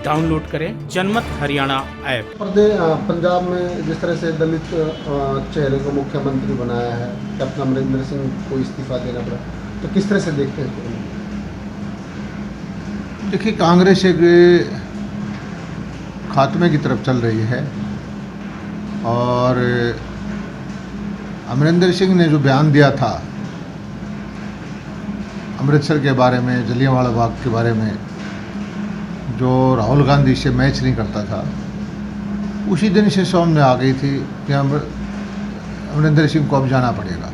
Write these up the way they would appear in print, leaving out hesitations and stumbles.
Download करें जनमत Haryana app. Punjab में जिस तरह से दलित चेहरे को मुख्यमंत्री बनाया है, कैप्टन अमरिंदर सिंह को इस्तीफा देना पड़ा, तो किस तरह से देखते हैं? देखिए, कांग्रेस एक खात्मे की तरफ चल रही है और अमरिंदर सिंह ने जो बयान दिया था अमृतसर के बारे में, जलियांवाला बाग के बारे में, जो राहुल गांधी से मैच नहीं करता था, उसी दिन से सामने आ गई थी कि अमरिंदर सिंह को अब जाना पड़ेगा,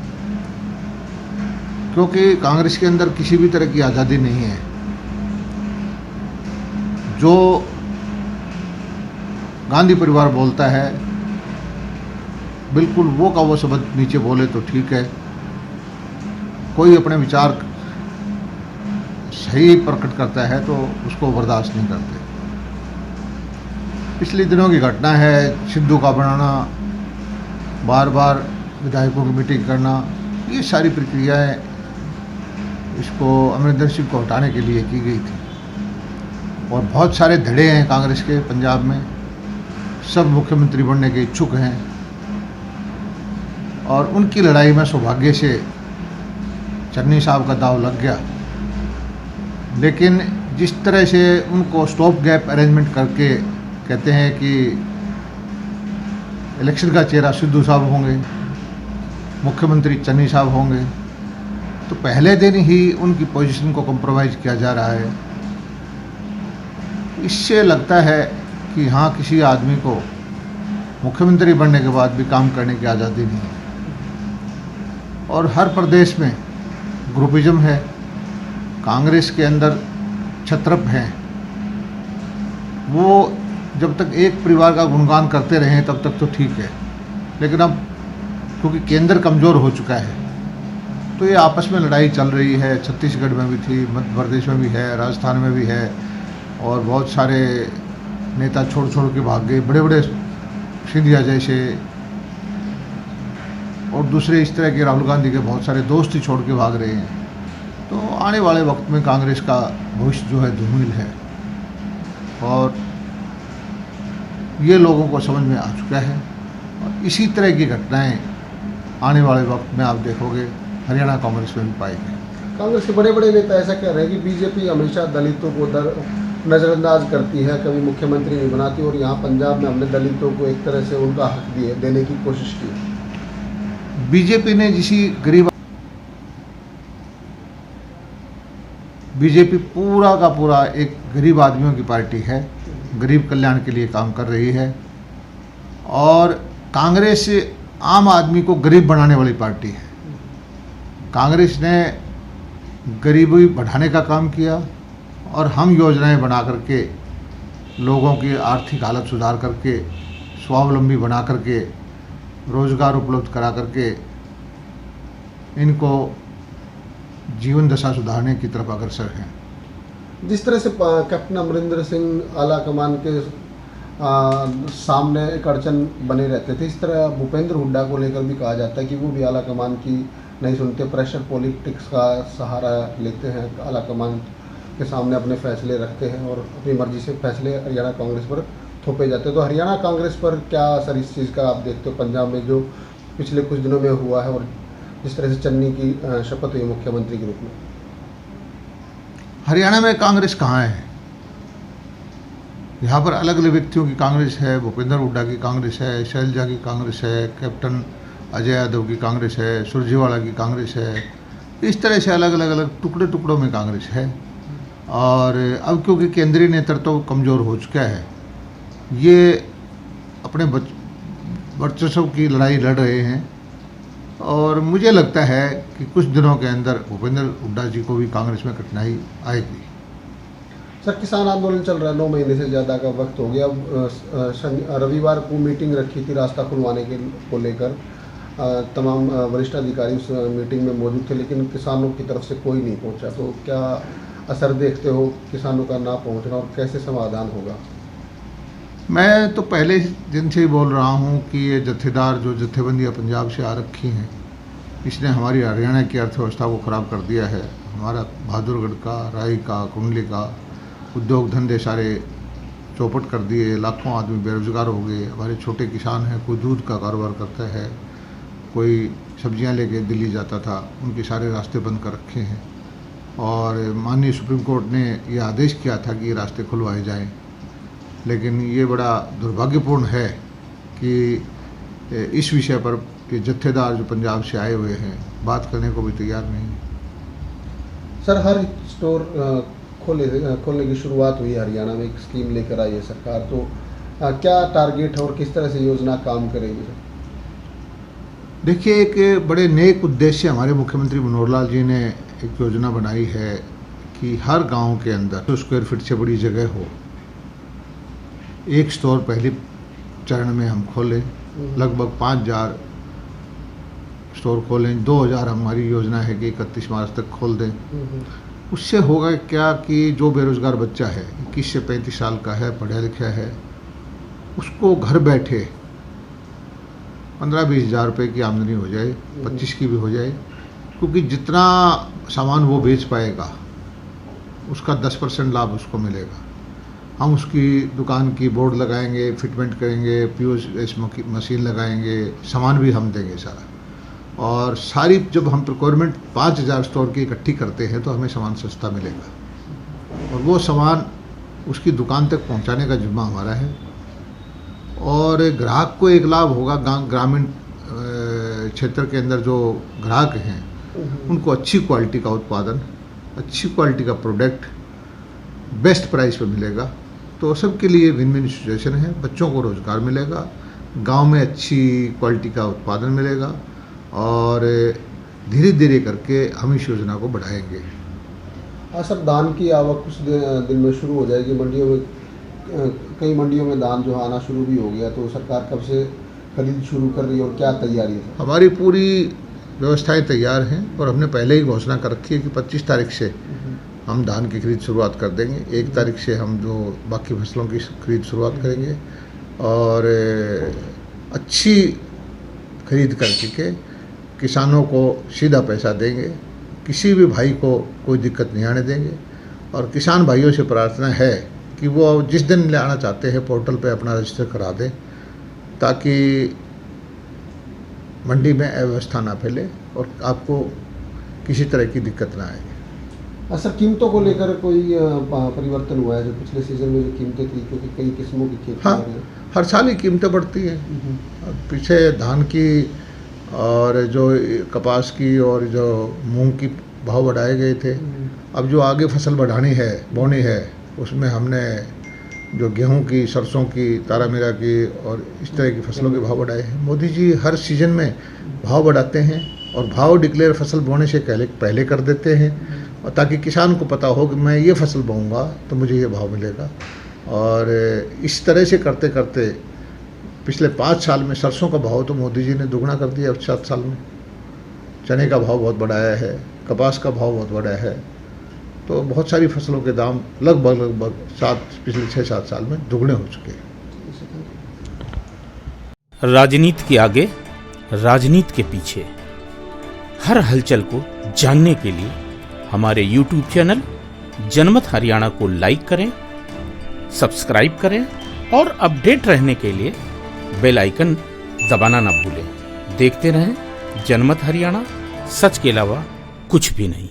क्योंकि कांग्रेस के अंदर किसी भी तरह की आज़ादी नहीं है। जो गांधी परिवार बोलता है बिल्कुल वो का वो शब्द नीचे बोले तो ठीक है, कोई अपने विचार सही प्रकट करता है तो उसको बर्दाश्त नहीं करते। पिछले दिनों की घटना है, सिद्धू का बनाना, बार बार विधायकों की मीटिंग करना, ये सारी प्रक्रियाएं इसको अमरिंदर सिंह को हटाने के लिए की गई थी। और बहुत सारे धड़े हैं कांग्रेस के पंजाब में, सब मुख्यमंत्री बनने के इच्छुक हैं और उनकी लड़ाई में सौभाग्य से चन्नी साहब का दाव लग गया। लेकिन जिस तरह से उनको स्टॉप गैप अरेंजमेंट करके कहते हैं कि इलेक्शन का चेहरा सिद्धू साहब होंगे, मुख्यमंत्री चन्नी साहब होंगे, तो पहले दिन ही उनकी पोजीशन को कॉम्प्रोमाइज़ किया जा रहा है। इससे लगता है कि हाँ, किसी आदमी को मुख्यमंत्री बनने के बाद भी काम करने की आज़ादी नहीं है। और हर प्रदेश में ग्रुपिज्म है, कांग्रेस के अंदर छत्रप हैं, वो जब तक एक परिवार का गुणगान करते रहें तब तक तो ठीक है, लेकिन अब क्योंकि केंद्र कमज़ोर हो चुका है तो ये आपस में लड़ाई चल रही है। छत्तीसगढ़ में भी थी, मध्य प्रदेश में भी है, राजस्थान में भी है, और बहुत सारे नेता छोड़ छोड़ के भाग गए, बड़े बड़े सिंधिया जैसे और दूसरे इस तरह के राहुल गांधी के बहुत सारे दोस्त ही छोड़ के भाग रहे हैं। तो आने वाले वक्त में कांग्रेस का भविष्य जो है धूमिल है और ये लोगों को समझ में आ चुका है। और इसी तरह की घटनाएं आने वाले वक्त में आप देखोगे हरियाणा कांग्रेस में भी पाएंगे। कांग्रेस के बड़े बड़े नेता ऐसा कह रहे हैं कि बीजेपी हमेशा दलितों को नज़रअंदाज करती है, कभी मुख्यमंत्री नहीं बनाती, और यहाँ पंजाब में हमने दलितों को एक तरह से उनका हक देने की कोशिश की। बीजेपी ने बीजेपी पूरा का पूरा एक गरीब आदमियों की पार्टी है, गरीब कल्याण के लिए काम कर रही है, और कांग्रेस आम आदमी को गरीब बनाने वाली पार्टी है। कांग्रेस ने गरीबी बढ़ाने का काम किया और हम योजनाएं बना करके लोगों की आर्थिक हालत सुधार करके, स्वावलंबी बना करके, रोज़गार उपलब्ध करा करके इनको जीवन दशा सुधारने की तरफ अग्रसर हैं। जिस तरह से कैप्टन अमरिंदर सिंह आला कमान के सामने एक अड़चन बने रहते थे, इस तरह भूपेंद्र हुड्डा को लेकर भी कहा जाता है कि वो भी आला कमान की नहीं सुनते, प्रेशर पॉलिटिक्स का सहारा लेते हैं, आला कमान के सामने अपने फैसले रखते हैं और अपनी मर्जी से फैसले हरियाणा कांग्रेस पर थोपे जाते हैं। तो हरियाणा कांग्रेस पर क्या असर इस चीज़ का आप देखते हो पंजाब में जो पिछले कुछ दिनों में हुआ है, और जिस तरह से चन्नी की शपथ हुई मुख्यमंत्री के रूप में? हरियाणा में कांग्रेस कहाँ है? यहाँ पर अलग अलग व्यक्तियों की कांग्रेस है, भूपेंद्र हुड्डा की कांग्रेस है, शैलजा की कांग्रेस है, कैप्टन अजय यादव की कांग्रेस है, सुरजेवाला की कांग्रेस है। इस तरह से अलग अलग टुकड़े टुकड़ों में कांग्रेस है। और अब क्योंकि केंद्रीय नेतृत्व कमज़ोर हो चुका है, ये अपने वर्चस्व की लड़ाई लड़ रहे हैं, और मुझे लगता है कि कुछ दिनों के अंदर भूपेंद्र हुड्डा जी को भी कांग्रेस में कठिनाई आएगी। सर, किसान आंदोलन चल रहा है, 9 महीने से ज़्यादा का वक्त हो गया। रविवार को मीटिंग रखी थी रास्ता खुलवाने को लेकर, तमाम वरिष्ठ अधिकारी उस मीटिंग में मौजूद थे, लेकिन किसानों की तरफ से कोई नहीं पहुंचा। तो क्या असर देखते हो किसानों का ना पहुंचना, और कैसे समाधान होगा? मैं तो पहले दिन से ही बोल रहा हूँ कि ये जत्थेदार जो जत्थेबंदियाँ पंजाब से आ रखी हैं, इसने हमारी हरियाणा की अर्थव्यवस्था को ख़राब कर दिया है। हमारा बहादुरगढ़ का, राई का, कुंडली का उद्योग धंधे सारे चौपट कर दिए, लाखों आदमी बेरोजगार हो गए। हमारे छोटे किसान हैं, कोई दूध का कारोबार करता है, कोई सब्जियां लेके दिल्ली जाता था, उनके सारे रास्ते बंद कर रखे हैं। और माननीय सुप्रीम कोर्ट ने ये आदेश किया था कि ये रास्ते खुलवाए जाएं, लेकिन ये बड़ा दुर्भाग्यपूर्ण है कि इस विषय पर कि जत्थेदार जो पंजाब से आए हुए हैं बात करने को भी तैयार नहीं। सर, हर स्टोर खोलने की शुरुआत हुई हरियाणा में, एक स्कीम लेकर आई है सरकार, तो क्या टारगेट है और किस तरह से योजना काम करेगी? देखिए, एक बड़े नेक उद्देश्य हमारे मुख्यमंत्री मनोहर लाल जी ने एक योजना बनाई है कि हर गांव के अंदर 2 स्क्वायर फीट से बड़ी जगह हो। एक स्टोर पहले चरण में हम खोलें, लगभग 5000 स्टोर खोलें, 2000 हमारी योजना है कि 31 मार्च तक खोल दें। उससे होगा क्या कि जो बेरोजगार बच्चा है, 21 से 35 साल का है, पढ़ा लिखा है, उसको घर बैठे 15-20 हज़ार रुपये की आमदनी हो जाए, 25 की भी हो जाए, क्योंकि जितना सामान वो बेच पाएगा उसका 10% लाभ उसको मिलेगा। हम उसकी दुकान की बोर्ड लगाएंगे, फिटमेंट करेंगे, POS मशीन लगाएंगे, सामान भी हम देंगे सारा। और सारी जब हम प्रोक्योरमेंट 5000 स्टोर की इकट्ठी करते हैं तो हमें सामान सस्ता मिलेगा और वो सामान उसकी दुकान तक पहुंचाने का जिम्मा हमारा है। और ग्राहक को एक लाभ होगा, ग्रामीण क्षेत्र के अंदर जो ग्राहक हैं उनको अच्छी क्वालिटी का उत्पादन, अच्छी क्वालिटी का प्रोडक्ट बेस्ट प्राइस पर मिलेगा, तो सबके लिए विन विन सिचुएशन है। बच्चों को रोज़गार मिलेगा, गांव में अच्छी क्वालिटी का उत्पादन मिलेगा और धीरे धीरे करके हम इस योजना को बढ़ाएंगे। हाँ सर, धान की आवक कुछ दिन में शुरू हो जाएगी मंडियों में, कई मंडियों में धान जो आना शुरू भी हो गया, तो सरकार कब से खरीद शुरू कर रही है और क्या तैयारी है? हमारी पूरी व्यवस्थाएं तैयार हैं और हमने पहले ही घोषणा कर रखी है कि 25 तारीख से हम धान की खरीद शुरुआत कर देंगे। 1 तारीख से हम जो बाकी फसलों की खरीद शुरुआत करेंगे और अच्छी खरीद करके किसानों को सीधा पैसा देंगे, किसी भी भाई को कोई दिक्कत नहीं आने देंगे। और किसान भाइयों से प्रार्थना है कि वो जिस दिन लाना चाहते हैं पोर्टल पे अपना रजिस्टर करा दें, ताकि मंडी में अव्यवस्था ना फैले और आपको किसी तरह की दिक्कत ना आए। सर, कीमतों को लेकर कोई परिवर्तन हुआ है जो पिछले सीजन में जो कीमतें थी, क्योंकि कई किस्मों की खेती? हाँ, हर साल ही कीमतें बढ़ती हैं। पीछे धान की और जो कपास की और जो मूंग की भाव बढ़ाए गए थे, अब जो आगे फसल बढ़ानी है, बोनी है, उसमें हमने जो गेहूं की, सरसों की, तारामीरा की और इस तरह की फसलों के भाव बढ़ाए हैं। मोदी जी हर सीजन में भाव बढ़ाते हैं और भाव डिक्लेयर फसल बोने से पहले कर देते हैं, और ताकि किसान को पता हो कि मैं ये फसल बोऊंगा तो मुझे ये भाव मिलेगा। और इस तरह से करते करते पिछले 5 साल में सरसों का भाव तो मोदी जी ने दुगना कर दिया 7 साल में। चने का भाव बहुत बढ़ाया है, कपास का भाव बहुत बढ़ाया है, तो बहुत सारी फसलों के दाम लगभग पिछले 6-7 साल में दुगने हो चुके हैं। राजनीति के आगे, राजनीति के पीछे, हर हलचल को जानने के लिए हमारे YouTube चैनल जनमत हरियाणा को लाइक करें, सब्सक्राइब करें और अपडेट रहने के लिए बेल आइकन दबाना ना भूलें। देखते रहें जनमत हरियाणा, सच के अलावा कुछ भी नहीं।